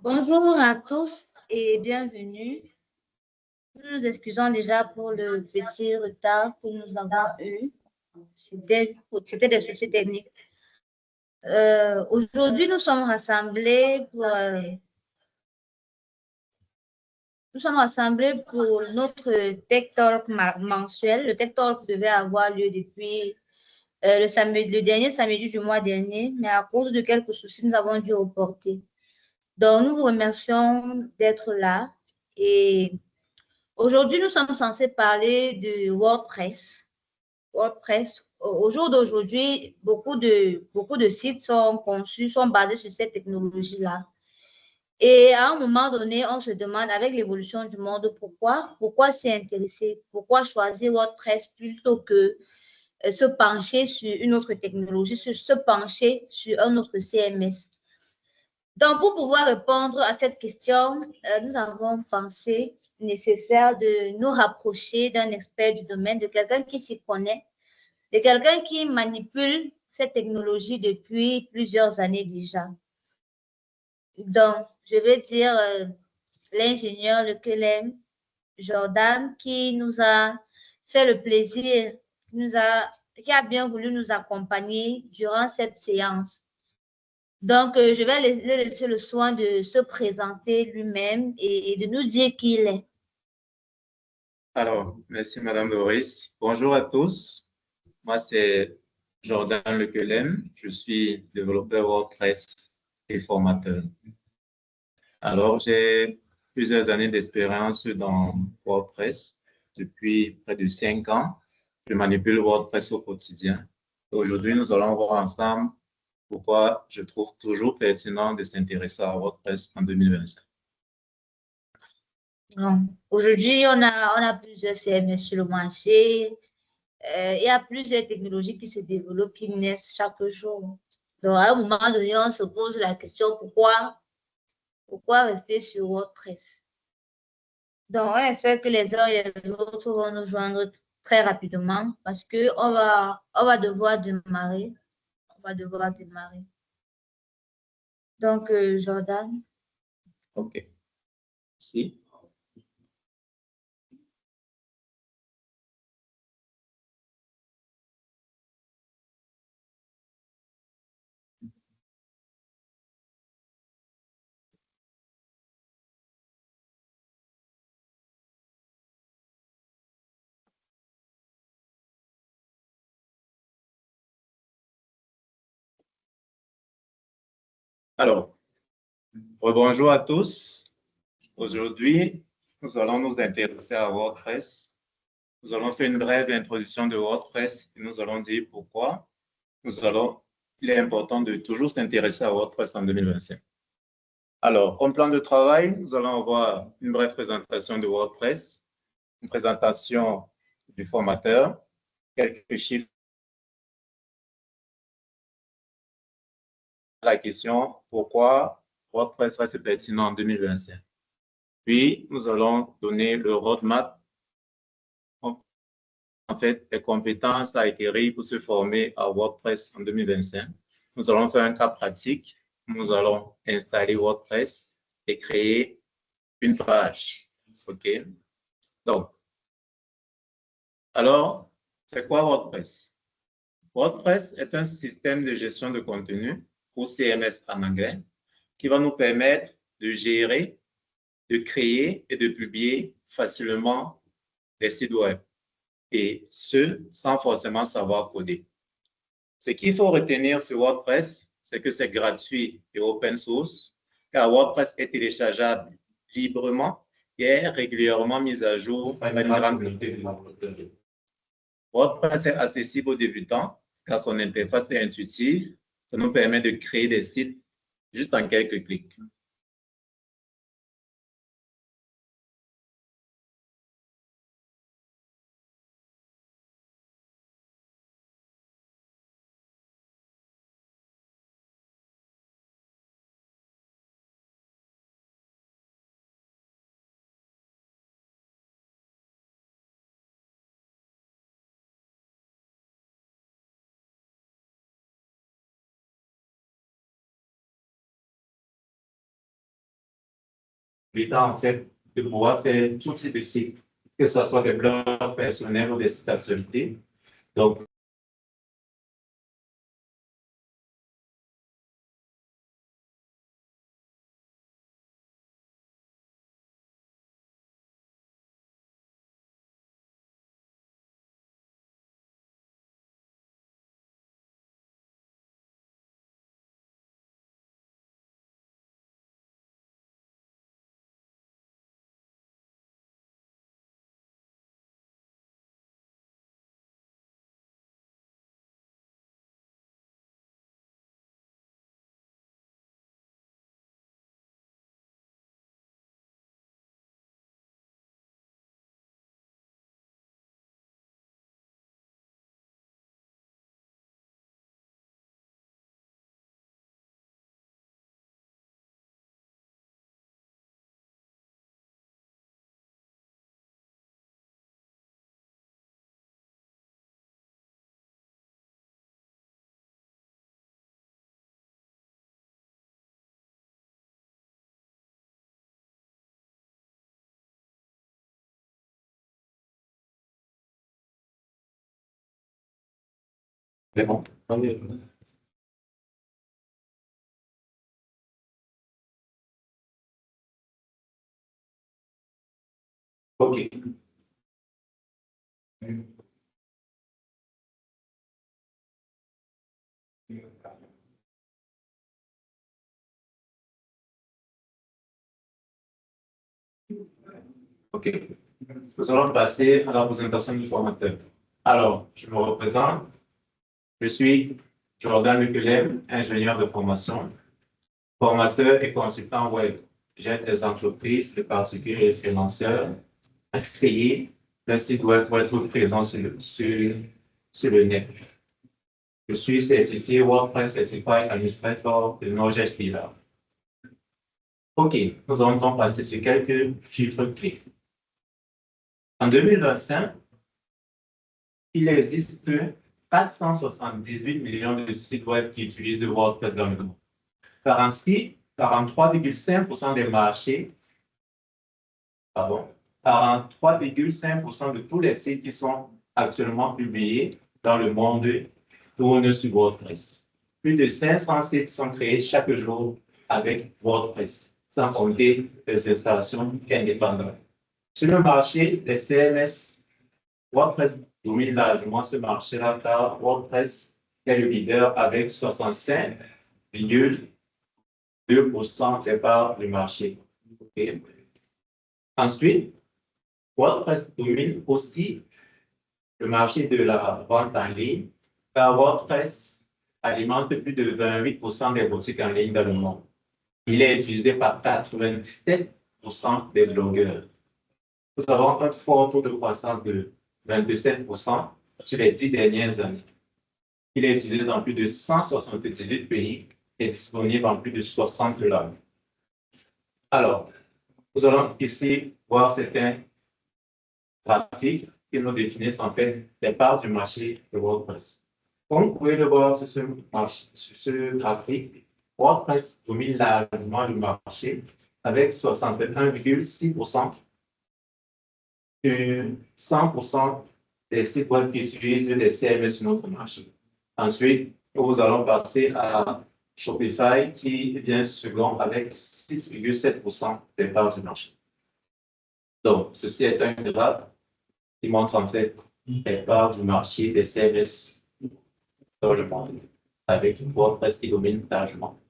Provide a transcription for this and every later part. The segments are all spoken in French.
Bonjour à tous et bienvenue. Nous nous excusons déjà pour le petit retard que nous avons eu. C'était des soucis techniques. Aujourd'hui, nous sommes rassemblés pour notre Tech Talk mensuel. Le Tech Talk devait avoir lieu depuis le dernier samedi du mois dernier, mais à cause de quelques soucis, nous avons dû reporter. Donc, nous vous remercions d'être là. Et aujourd'hui, nous sommes censés parler de WordPress. WordPress, au jour d'aujourd'hui, beaucoup de sites sont conçus, sont basés sur cette technologie-là. Et à un moment donné, on se demande, avec l'évolution du monde, pourquoi s'y intéresser? Pourquoi choisir WordPress plutôt que se pencher sur une autre technologie, se pencher sur un autre CMS? Donc, pour pouvoir répondre à cette question, nous avons pensé nécessaire de nous rapprocher d'un expert du domaine, de quelqu'un qui s'y connaît, de quelqu'un qui manipule cette technologie depuis plusieurs années déjà. Donc, je vais dire l'ingénieur Lequelem Jordan qui nous a fait le plaisir, qui a bien voulu nous accompagner durant cette séance. Donc, je vais lui laisser le soin de se présenter lui-même et de nous dire qui il est. Alors, merci Madame Doris. Bonjour à tous. Moi, c'est Jordan Lequelem. Je suis développeur WordPress et formateur. Alors, j'ai plusieurs années d'expérience dans WordPress. Depuis près de 5 ans, je manipule WordPress au quotidien. Aujourd'hui, nous allons voir ensemble pourquoi je trouve toujours pertinent de s'intéresser à WordPress en 2025. Aujourd'hui, on a plusieurs CMS sur le marché. Il y a plusieurs technologies qui se développent, qui naissent chaque jour. Donc, à un moment donné, on se pose la question, pourquoi rester sur WordPress? Donc, on espère que les uns et les autres vont nous joindre très rapidement parce qu'on va devoir démarrer. On va devoir démarrer. Donc, Jordan. OK. Merci. Alors, bonjour à tous. Aujourd'hui, nous allons nous intéresser à WordPress. Nous allons faire une brève introduction de WordPress et nous allons dire pourquoi il est important de toujours s'intéresser à WordPress en 2025. Alors, comme plan de travail, nous allons avoir une brève présentation de WordPress, une présentation du formateur, quelques chiffres. La question, pourquoi WordPress reste pertinent en 2025? Puis, nous allons donner le roadmap, en fait, les compétences à acquérir pour se former à WordPress en 2025. Nous allons faire un cas pratique. Nous allons installer WordPress et créer une page. OK? Donc, alors, c'est quoi WordPress? WordPress est un système de gestion de contenu, ou CMS en anglais, qui va nous permettre de gérer, de créer et de publier facilement des sites web. Et ce, sans forcément savoir coder. Ce qu'il faut retenir sur WordPress, c'est que c'est gratuit et open source, car WordPress est téléchargeable librement et est régulièrement mis à jour par une grande communauté de développeurs. WordPress est accessible aux débutants, car son interface est intuitive. Ça nous permet de créer des sites juste en quelques clics. permettant en fait de pouvoir faire tout type de sites, que ce soit des blogs personnels ou des sites d'actualité. Donc, c'est bon. OK. OK. Nous allons passer à la présentation du formateur. Alors, je me représente. Je suis Jordan Lekelem, ingénieur de formation, formateur et consultant web. J'aide les entreprises, les particuliers et les freelanceurs à créer un site web pour être présent sur le net. Je suis certifié WordPress Certified Administrator de NoJSPillar. OK, nous allons donc passer sur quelques chiffres clés. En 2025, il existe 478 millions de sites web qui utilisent WordPress dans le monde. 43,5% des marchés, 43,5% de tous les sites qui sont actuellement publiés dans le monde tournent sur WordPress. Plus de 500 sites sont créés chaque jour avec WordPress, sans compter les installations indépendantes. Sur le marché des CMS, WordPress domine largement ce marché-là car WordPress est le leader avec 65,2% des parts du marché. Okay. Ensuite, WordPress domine aussi le marché de la vente en ligne car WordPress alimente plus de 28% des boutiques en ligne dans le monde. Il est utilisé par 97% des blogueurs. Nous avons un fort taux de croissance de 27% sur les 10 dernières années. Il est utilisé dans plus de 178 pays et disponible en plus de 60 langues. Alors, nous allons ici voir certains graphiques qui nous définissent en fait les parts du marché de WordPress. Comme vous pouvez le voir sur ce graphique, WordPress domine largement le marché avec 61,6% sur 100% des sites web qui utilisent les CMS sur notre marché. Ensuite, nous allons passer à Shopify qui vient second avec 6,7% des parts du marché. Donc, ceci est un graphe qui montre en fait les parts du marché des CMS dans le monde, avec WordPress qui domine largement.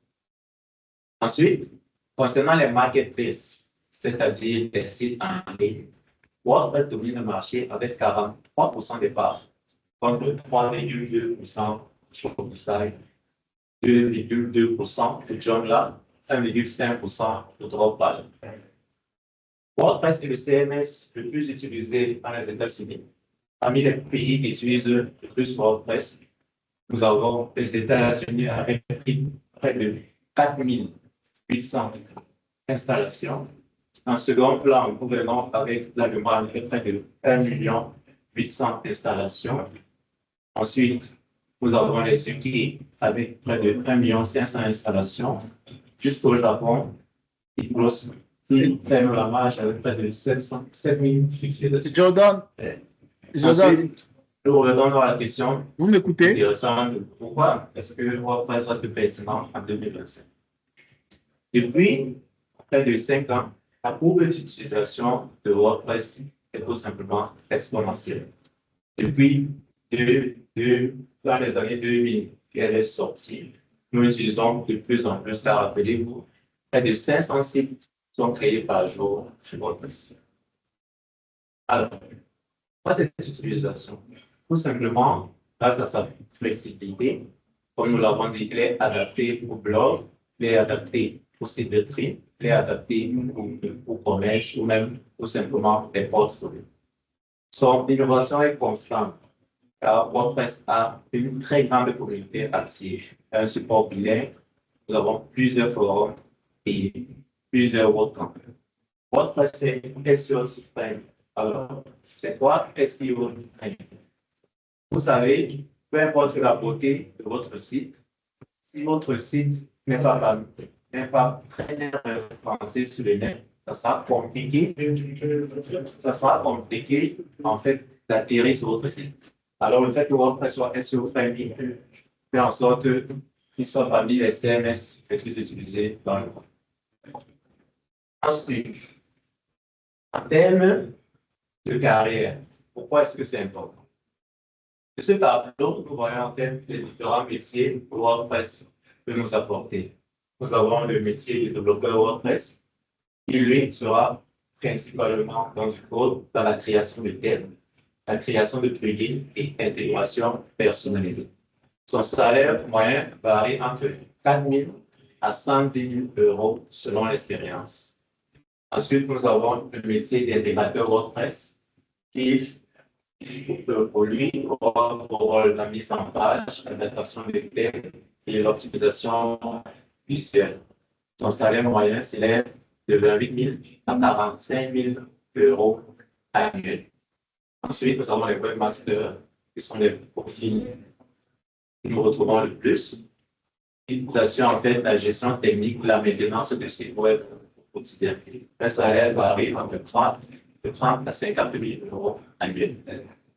Ensuite, concernant les marketplaces, c'est-à-dire les sites en ligne, WordPress domine le marché avec 43% des parts, contre 3,2% Shopify, 2,2% de Joomla, 1,5% de Drupal. WordPress est le CMS le plus utilisé dans les États-Unis. Parmi les pays qui utilisent le plus WordPress, nous avons les États-Unis avec près de 4800 installations. En second plan, nous venons avec l'Allemagne avec près de 1,8 million installations. Ensuite, nous avons les UK avec près de 1,5 million installations. Jusqu'au Japon, qui close Il ferme la marche avec près de 7000 utilisations. Jordan, Ensuite, nous revenons à la question vous m'écoutez? intéressante de pourquoi est-ce que WordPress reste pertinent en 2025. Depuis près de 5 ans, la courbe d'utilisation de WordPress est tout simplement exponentielle. Depuis dans les années 2000 qu'elle est sortie, nous utilisons de plus en plus, car rappelez-vous, près de 500 sites sont créés par jour sur WordPress. Alors, pourquoi cette utilisation? Tout simplement, grâce à sa flexibilité, comme nous l'avons dit, il est adapté au blog, il est adapté aux sites de tri, il est adapté au commerce ou même tout simplement les portfolios. Son innovation est constante, car WordPress a une très grande communauté active, un support bilingue, nous avons plusieurs forums et plusieurs WordCamp. WordPress est SEO suprême. Alors, c'est quoi SEO suprême? Vous savez, peu importe la beauté de votre site, si votre site n'est pas très bien référencé sur le net, ça sera compliqué en fait d'atterrir sur votre site. Alors, le fait que WordPress soit SEO friendly fait en sorte qu'il soit parmi les CMS les plus utilisés dans le monde. Ensuite, en termes de carrière, pourquoi est-ce que c'est important? De ce tableau, nous voyons en fait les différents métiers que WordPress peut nous apporter. Nous avons le métier de développeur WordPress, qui lui sera principalement dans du code, dans la création de thèmes, la création de plugins et intégration personnalisée. Son salaire moyen varie entre 4 000 à 110 000 euros selon l'expérience. Ensuite, nous avons le métier d'intégrateur WordPress qui, pour lui, aura la mise en page, l'adaptation des thèmes et l'optimisation visuelle. Son salaire moyen s'élève de 28 000 à 45 000 euros annuels. Ensuite, nous avons les webmasters qui sont les profils que nous retrouvons le plus. Ils assurent en fait la gestion technique ou la maintenance de sites web au quotidien. Un salaire varie entre 30 à 50 000 euros annuels.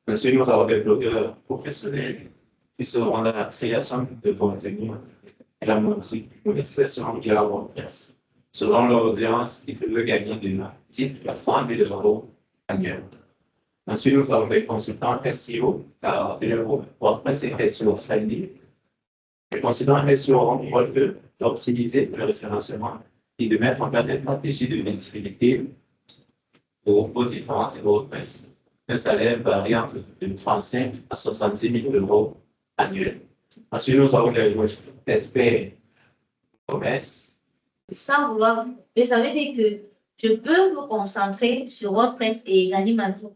Ensuite, nous avons des blogueurs professionnels qui seront dans la création de contenu et la monétisation via WordPress. Selon leur audience, ils peuvent gagner de 10 à 100 000 euros annuels. Ensuite, nous avons des consultants SEO, car WordPress est SEO friendly. Les consultants SEO ont le rôle d'optimiser le référencement et de mettre en place des stratégies de visibilité aux différents sites WordPress. Un salaire varie entre 35 à 66 000 euros annuels. Ensuite, nous avons des experts commerce. Sans vouloir, mais ça veut dire que je peux me concentrer sur WordPress et gagner ma vie.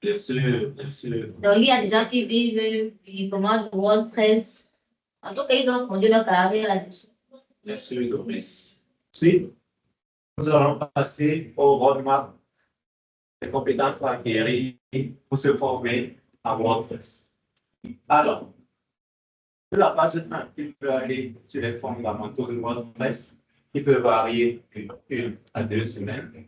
Bien sûr, bien sûr. Donc, il y a des gens qui vivent uniquement de WordPress. En tout cas, ils ont fondé leur carrière là-dessus. Bien sûr, Doris. Ensuite, nous allons passer au roadmap des compétences à acquérir pour se former à WordPress. Alors, sur la page 1, il peut aller sur les fondamentaux de WordPress, qui peut varier d'une à 2 semaines.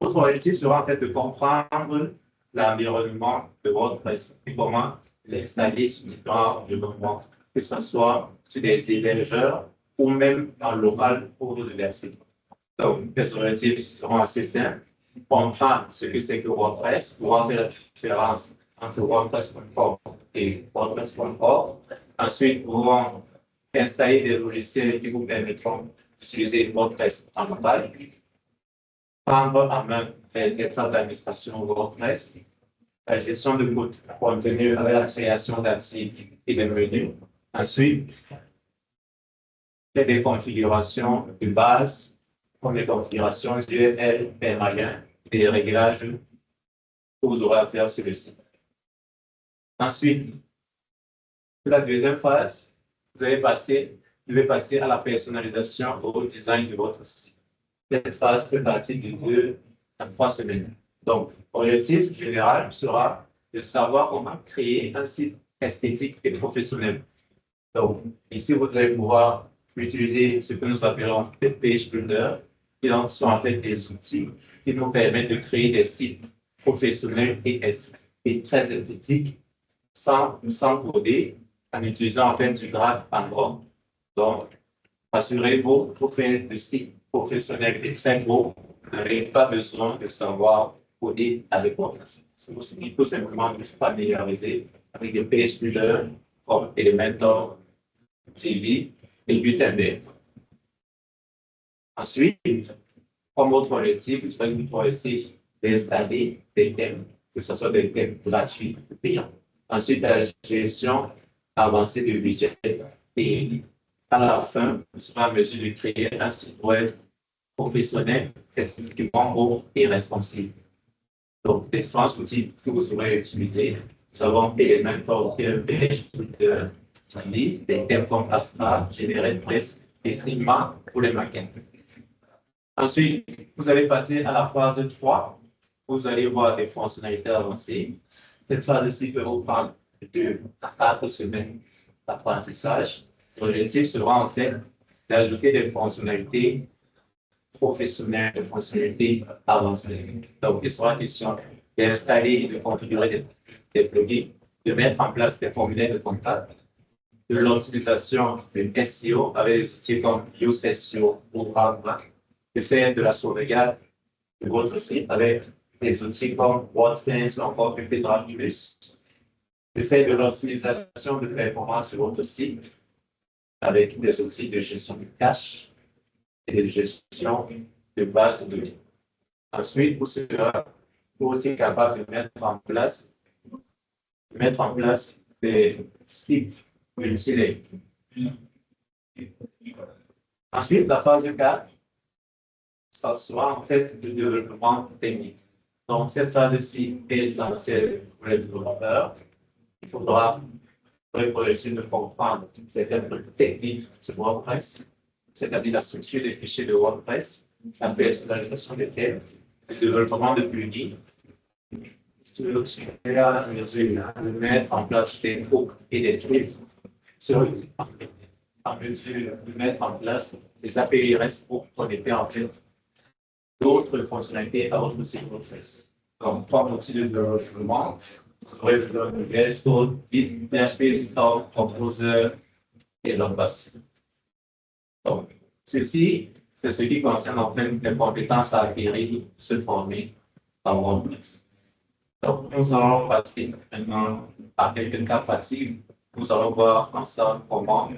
Votre objectif sera en fait de comprendre l'environnement de WordPress et comment l'installer sur différents environnements, que ce soit sur des hébergeurs ou même en local pour vos universités. Donc, les objectifs seront assez simples. Comprendre ce que c'est que WordPress, voir la différence entre WordPress.com et WordPress.org. Ensuite, vous allez installer des logiciels qui vous permettront d'utiliser WordPress en local. Prendre en main les traces d'administration WordPress, la gestion de contenu avec la création d'articles et de menus. Ensuite, des configurations de base, comme les configurations URL, permanentes, des réglages que vous aurez à faire sur le site. Ensuite, la deuxième phase, vous devez passer à la personnalisation au design de votre site. Cette phase peut partir de 2 à 3 semaines. Donc, l'objectif général sera de savoir comment créer un site esthétique et professionnel. Donc, ici, vous allez pouvoir utiliser ce que nous appelons des page builder qui donc sont en fait des outils qui nous permettent de créer des sites professionnels et très esthétiques sans coder, en utilisant en fait du drag and drop. Donc, assurez-vous, pour faire des sites professionnels et très beaux, vous n'avez pas besoin de savoir coder avec votre site. Il faut simplement vous familiariser avec des page builders comme Elementor, TV et Gutenberg. Ensuite, comme autre objectif, vous avez votre objectif d'installer des thèmes, que ce soit des thèmes gratuits ou payants. Ensuite, la gestion avancée de budget et à la fin, vous serez en mesure de créer un site web professionnel, esthétiquement beau et responsive. Donc, les différents outils que vous aurez utilisés, nous avons Elementor, PMPH, Twitter, Sandy, des thèmes comme Astra, GeneratePress et Figma pour les maquettes. Ensuite, vous allez passer à la phase 3. Vous allez voir des fonctionnalités avancées. Cette phase-ci peut vous prendre 2 à 4 semaines d'apprentissage. L'objectif sera en fait d'ajouter des fonctionnalités professionnelles, des fonctionnalités avancées. Donc, il sera question d'installer et de configurer des plugins, de mettre en place des formulaires de contact, de l'optimisation de SEO avec des outils comme YouSEO ou Brandback, de faire de la sauvegarde de votre site avec des outils comme WordPress ou encore PPDrive+, de faire de l'optimisation de performance sur votre site avec des outils de gestion de cache et de gestion de base de données. Ensuite, vous serez aussi capable de mettre en place des sites multilingues. Ensuite, la phase 4, ça sera en fait le développement technique. Donc, cette phase-ci est essentielle pour les développeurs. Il faudra essayer de comprendre certaines techniques de WordPress, c'est-à-dire la structure des fichiers de WordPress, la personnalisation des thèmes, le développement de plugins, de mettre en place des hooks et des trucs, en mesure de mettre en place des API REST pour connecter en fait d'autres fonctionnalités à votre site WordPress. Comme 3 outils de développement, vous aurez besoin de RESTcode, PHP Install, Composer et j'en passe. Donc, ceci, c'est ce qui concerne en fait les compétences à acquérir, se former à WordPress. Donc, nous allons passer maintenant à quelques cas pratiques. Nous allons voir ensemble comment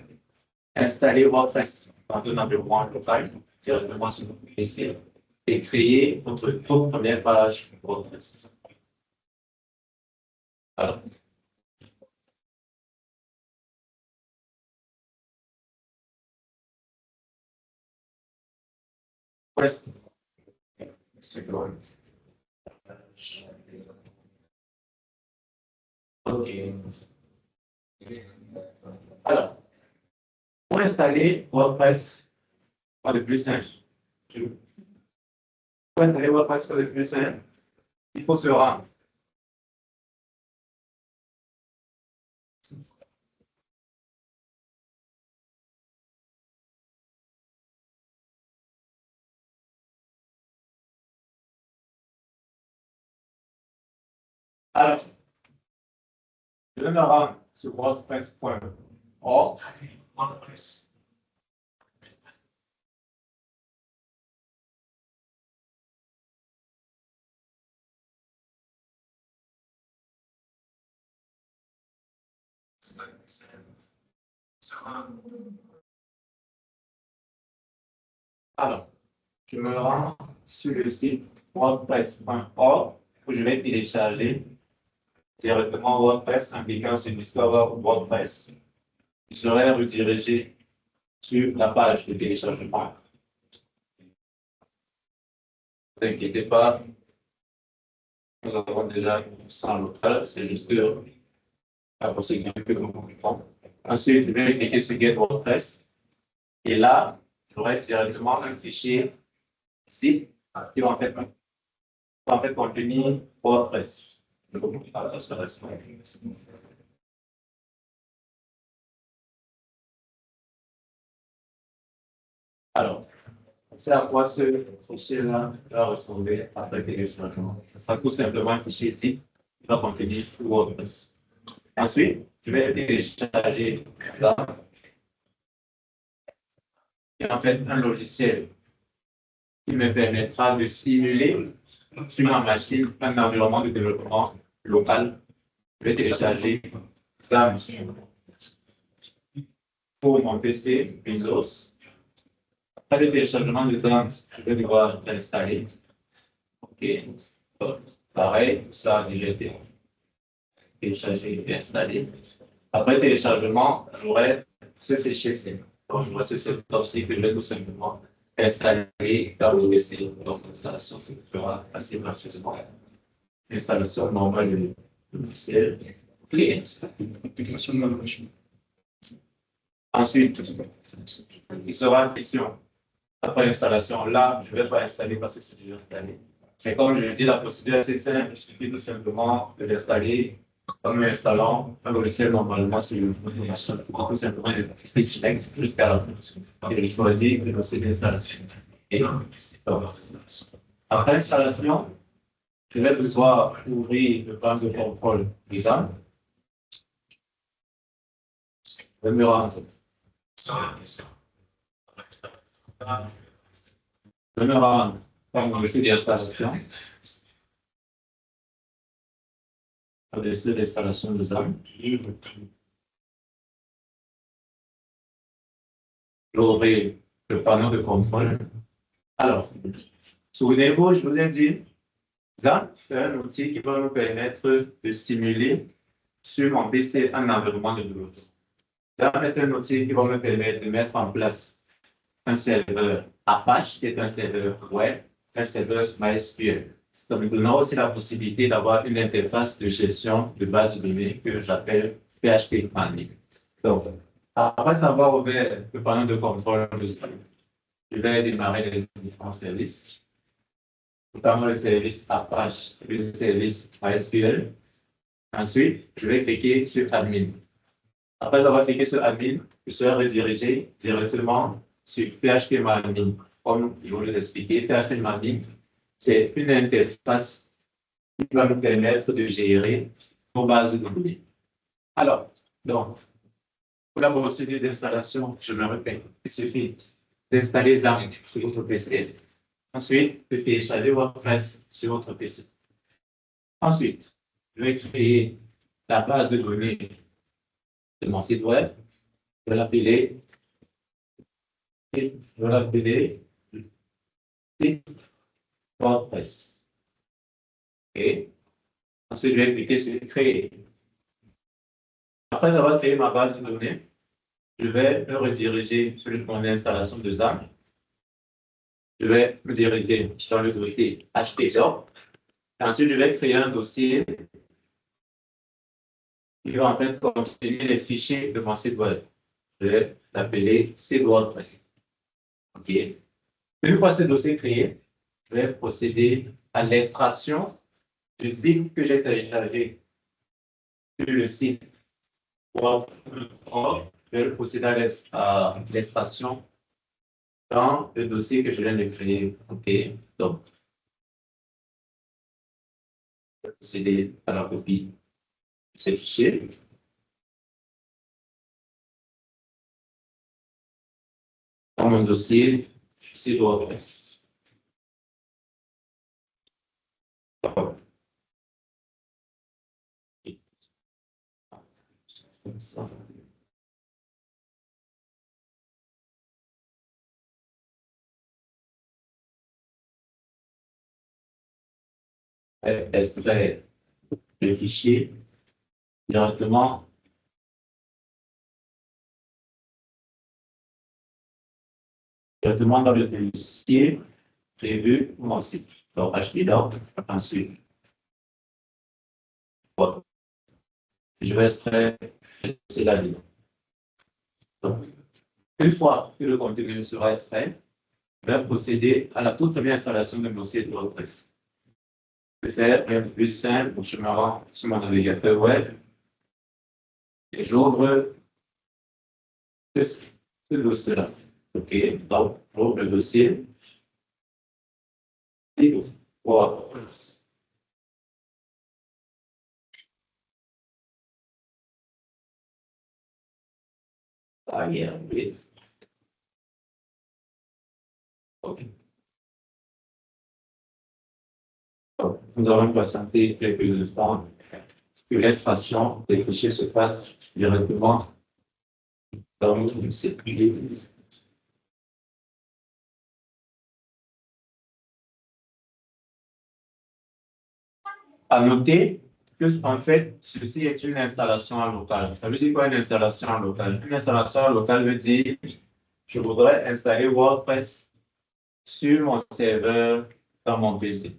installer WordPress dans un environnement local, directement sur votre PC, et créer votre toute première page WordPress. Alors, Press. OK. Alors, pour installer WordPress, pas le plus simple. Pour installer WordPress, pas le plus simple, il faut se rendre. Alors, je vais me rendre sur WordPress.org. WordPress. Alors, je me rends sur le site WordPress.org où je vais télécharger directement WordPress en cliquant sur Discover WordPress. Je serai redirigé sur la page de téléchargement. Ne vous inquiétez pas, nous avons déjà sans local, c'est juste la procédure que nous comprenons. Ensuite, je vais cliquer sur Get WordPress et là, j'aurai directement un fichier zip qui va en fait contenir WordPress. Alors, C'est à quoi ce fichier-là va ressembler après téléchargement. Ça sera tout simplement un fichier zip qui va contenir WordPress. Ensuite, je vais télécharger ça. Et en fait, un logiciel qui me permettra de simuler sur ma machine un environnement de développement local. Je vais télécharger ça pour mon PC Windows. Après le téléchargement de ça, je vais devoir l'installer. OK. Pareil, tout ça a déjà été téléchargé et installé. Après téléchargement, j'aurai ce fichier C. Donc, j'aurai ce setup-ci que je vais tout simplement installer dans le PC. Donc, l'installation se fera assez facilement. Installation normale du logiciel. Clé. Application de ma machine. Ensuite, il sera question. Après l'installation, là, je ne vais pas installer parce que c'est déjà installé. Mais comme je dis, la procédure est assez simple. Il suffit tout simplement de l'installer en installant un logiciel normalement sur le machine. Tout simplement, jusqu'à la fin. Et je choisis le dossier d'installation. Et après l'installation, je vais devoir ouvrir le base de contrôle design. Je vais me rendre. Je me rends dans mon dossier d'installation. Le dossier d'installation de ZAM. J'ouvre le panneau de contrôle. Alors, souvenez-vous, je vous ai dit, ZAM, c'est un outil qui va nous permettre de simuler sur mon PC un environnement de développement. ZAM est un outil qui va me permettre de mettre en place un serveur Apache, qui est un serveur web, un serveur MySQL. Ça me donnera aussi la possibilité d'avoir une interface de gestion de base de données que j'appelle PHP Admin. Donc, après avoir ouvert le panneau de contrôle de ça, je vais démarrer les différents services, notamment le service Apache et le service MySQL. Ensuite, je vais cliquer sur Admin. Après avoir cliqué sur Admin, je serai redirigé directement sur PHP Admin. Comme je vous l'ai expliqué, PHP Admin, c'est une interface qui va nous permettre de gérer nos bases de données. Alors, donc, pour la procédure d'installation, je me répète, il suffit d'installer ZAM sur votre PC. Ensuite, de télécharger WordPress sur votre PC. Ensuite, je vais créer la base de données de mon site web. Je vais l'appeler site WordPress. OK. Ensuite, je vais cliquer sur Créer. Après avoir créé ma base de données, je vais me rediriger sur le point d'installation de ZAM. Je vais me diriger sur le dossier HTML. Ensuite, je vais créer un dossier qui va en fait contenir les fichiers de mon site web. Je vais l'appeler site WordPress. OK. Une fois ce dossier créé, je vais procéder à l'extraction du zip que j'ai téléchargé sur le site WordPress. Je vais procéder à l'extraction dans le dossier que je viens de créer. OK. Donc, je vais procéder à la copie de ces fichiers. Dans mon dossier, site WordPress. Extrait le fichier directement dans le dossier prévu pour mon site. Donc, HTML, ensuite, voilà. Je vais extraire la ligne. Donc, une fois que le contenu sera extrait, je vais procéder à la toute première installation de mon site WordPress. Je vais faire un plus simple, je me rends sur mon navigateur web et j'ouvre ce dossier-là. OK, donc j'ouvre le dossier. WordPress. Oui. OK. Nous allons patienter quelques instants que l'extraction des fichiers se fasse directement dans notre site. À noter que, en fait, ceci est une installation locale. Ça veut dire quoi une installation locale? Une installation locale veut dire je voudrais installer WordPress sur mon serveur dans mon PC.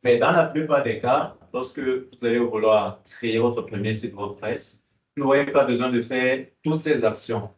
Mais dans la plupart des cas, lorsque vous allez vouloir créer votre premier site WordPress, vous n'aurez pas besoin de faire toutes ces actions.